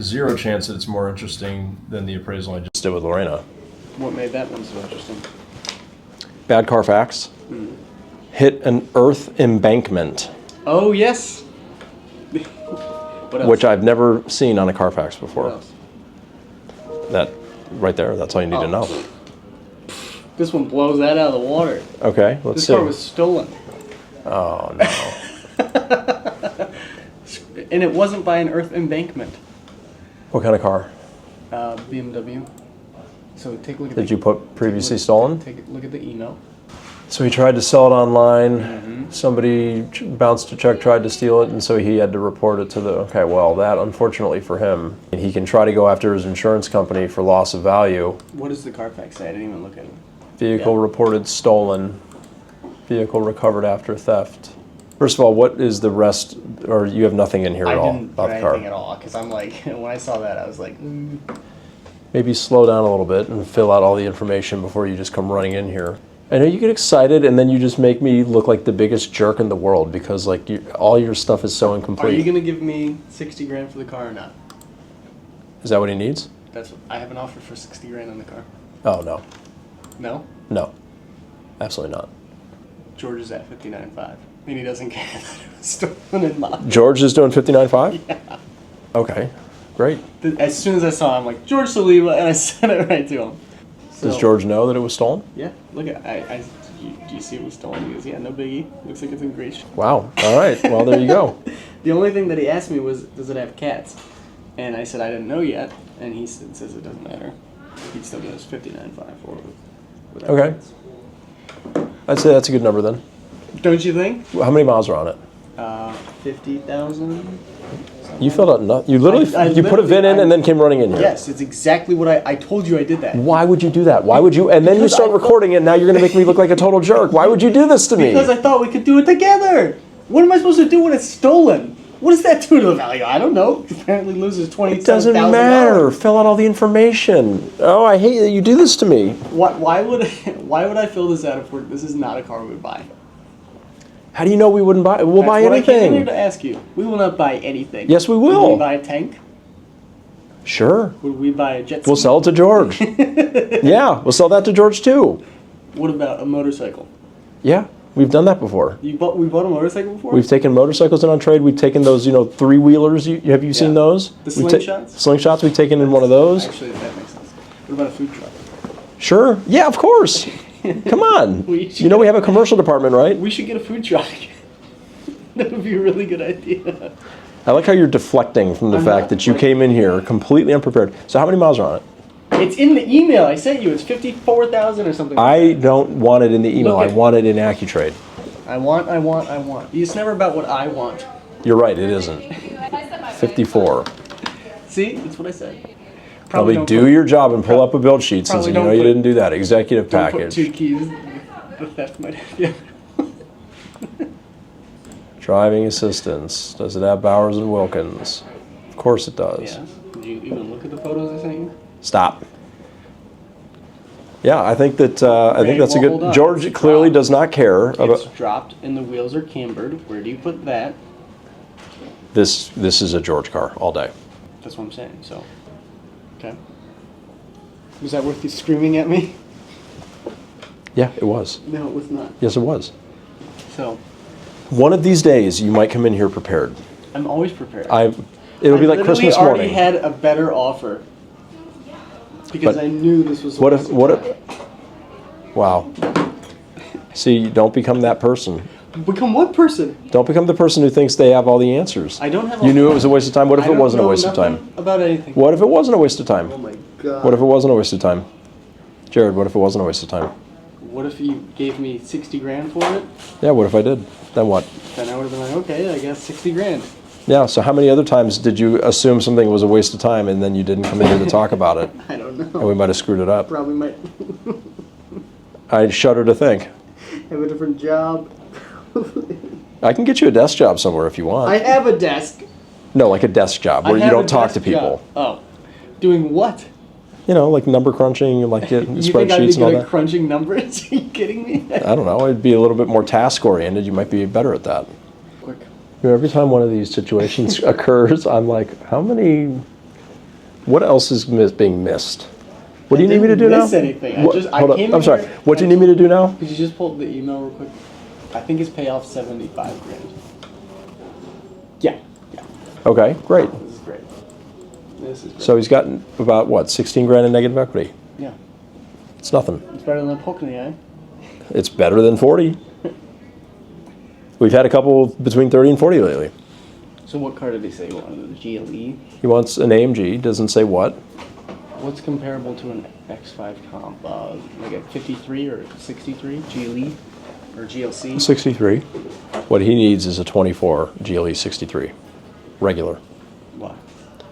Zero chance that it's more interesting than the appraisal I just did with Lorena. What made that one so interesting? Bad Carfax. Hit an earth embankment. Oh, yes. What else? Which I've never seen on a Carfax What before. else? That right there, that's all you need to know. This one blows that out of the water. Okay, let's This see. car was stolen. Oh, no. And it wasn't by an earth embankment. What kind of car? BMW. So take a look at Did you put previously stolen? Take a look at the email. So he tried to sell it online. Somebody bounced a check, tried to steal it, and so he had to report it to the... Okay, well, that, unfortunately for him, he can try to go after his insurance company for loss of value. What does the Carfax say? I didn't even look at it. Vehicle reported stolen. Vehicle recovered after theft. First of all, what is the rest, or you have nothing in here at all I didn't about put the car? anything at all, because I'm like, when I saw that, I was like, Maybe slow down a little bit and fill out all the information before you just come running in here. I know you get excited and then you just make me look like the biggest jerk in the world because like all your stuff is so incomplete. Are you going to give me 60 grand for the car or not? Is that what he needs? I have an offer for 60 grand on the car. Oh, no. No? No. Absolutely not. George is at 59.5. And he doesn't care that it was stolen in my... George is doing 59.5? Yeah. Okay, great. As soon as I saw him, I'm like, George Saliba, and I said it right to him. So, Does George know that it was stolen? Yeah, look at do you see it was stolen? He goes, yeah, no biggie. Looks like it's in great shape. Wow, all right, well, there you go. The only thing that he asked me was, does it have cats? And I said, I didn't know yet. And he says it doesn't matter. He still goes 59.5 for it. Without Okay. cats. I'd say that's a good number then. Don't you think? How many miles are on it? 50,000. You filled out nothing. You literally, I you put a VIN in and then came running in here. Yes, it's exactly what I told you I did that. Why would you do that? Why would you? And then you Because start I recording it, and now you're going to make me look like a total jerk. Why would you do this to me? Because I thought we could do it together. What am I supposed to do when it's stolen? What does that do to the value? I don't know. Apparently loses $27,000. It doesn't matter. Fill out all the information. Oh, I hate that you do this to me. Why would I fill this out if this is not a car we would buy? How do you know we wouldn't buy? We'll buy That's what I came in here anything. to ask you. We will not buy anything. Yes, we Would will. we buy a tank? Sure. Would we buy a jet ski? We'll sell it to George. Yeah, we'll sell that to George too. What about a motorcycle? Yeah, we've done that before. We bought a motorcycle before? We've taken motorcycles in on trade. We've taken those, three-wheelers. Have you seen Yeah. those? The We've ta- slingshots? Slingshots, we've taken in one of those. Actually, that makes sense. What about a food truck? Sure. Yeah, of course. Come on. We should You know we have a commercial department, right? We should get a food truck. That would be a really good idea. I like how you're deflecting from the I'm fact not that you came in here completely unprepared. So how many miles are on it? It's in the email I sent you. It's 54,000 or something. I don't want it in the email. Look I at- want it in AccuTrade. I want. It's never about what I want. You're right, it isn't. 54. See, that's what I said. Probably don't do put- your job and pull up a build sheet since Probably you know don't you put- didn't do that. Executive Don't put package. 2 keys. The theft might have. Yeah. Driving assistance. Does it have Bowers and Wilkins? Of course it does. Yeah. Did you even look at the photos I sent you? Stop. Yeah, I think that that's a well, hold good. on. George It's clearly dropped. does not care It's about dropped and the wheels are cambered. Where do you put that? this. This is a George car all day. That's what I'm saying. So, okay. Was that worth you screaming at me? Yeah, it was. No, it was not. Yes, it was. So, One of these days, you might come in here prepared. I'm always prepared. It'll be like Christmas I already morning. had a better offer because But I knew this was. What if? Wow. See, don't become that person. Become what person? Don't become the person who thinks they have all the answers. I don't have. You knew it was a waste of time. What if I it don't wasn't a know waste of time? nothing about anything. What if it wasn't a waste of time? Oh my god. What if it wasn't a waste of time? Jared, what if it wasn't a waste of time? What if you gave me 60 grand for it? Yeah, what if I did? Then what? Then I would have been like, okay, I guess 60 grand. Yeah, so how many other times did you assume something was a waste of time and then you didn't come in here to talk about it? I don't And know. we might have screwed it up. Probably might I shudder to think. have a different job. I can get you a desk job somewhere if you want. I have a desk. No, like a desk job where I you have don't a talk to desk people. job. Oh, doing what? Like number crunching, like getting You think I'd be spreadsheets and all good at that. crunching numbers? Are you kidding me? I don't know. It'd be a little bit more task oriented. You might be better at that. Quick. Every time one of these situations occurs, I'm like, how many What else is being missed? What do you need me to do didn't now? miss anything. What- hold up. I'm sorry. What do you need me to do now? Could you just pull the email real quick? I think his payoff 75 grand. Yeah. Okay, great. This is great. This is great. So he's gotten about what, 16 grand in negative equity? Yeah. It's nothing. It's better than a poke in the eye. It's better than 40. We've had a couple between 30 and 40 lately. So what car did he say he wanted? The GLE? He wants an AMG, doesn't say what. What's comparable to an X5 comp? Like a 53 or 63 GLE or GLC? 63. What he needs is a 24 GLE 63, regular. Why?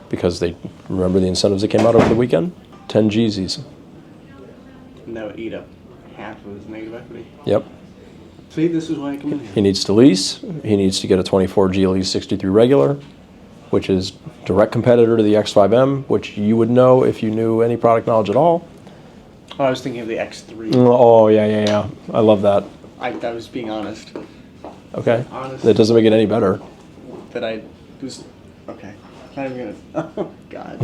Because they, remember the incentives that came out over the weekend? 10 Jeezys. And that would eat up half of his negative equity. Yep. See, this is why I come in here. He needs to lease. He needs to get a 24 GLE 63 regular, which is direct competitor to the X5M, which you would know if you knew any product knowledge at all. Oh, I was thinking of the X3. Oh, yeah. I love that. I was being honest. Okay. Honest. That doesn't make it any better. That I was... Okay. Not even gonna... Oh, God.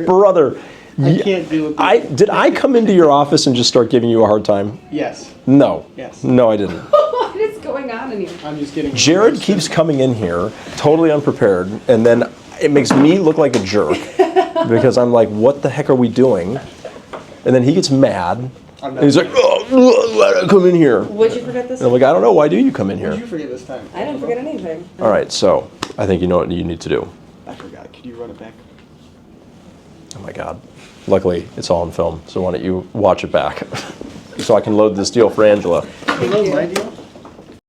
Brother. I can't deal with this. Did I come into your office and just start giving you a hard time? Yes. No. Yes. No, I didn't. What is going on in here? I'm just kidding. Jared keeps coming in here totally unprepared, and then it makes me look like a jerk because I'm like, what the heck are we doing? And then he gets mad. And he's like, oh, why did I come in here? What'd you forget this And I'm time? like, I don't know. Why do you come in What did here? you forget this time? I didn't forget anything. All right, so I think you know what you need to do. I forgot. Could you run it back? Oh my God. Luckily, it's all on film, so why don't you watch it back so I can load this deal for Angela. Is that my deal?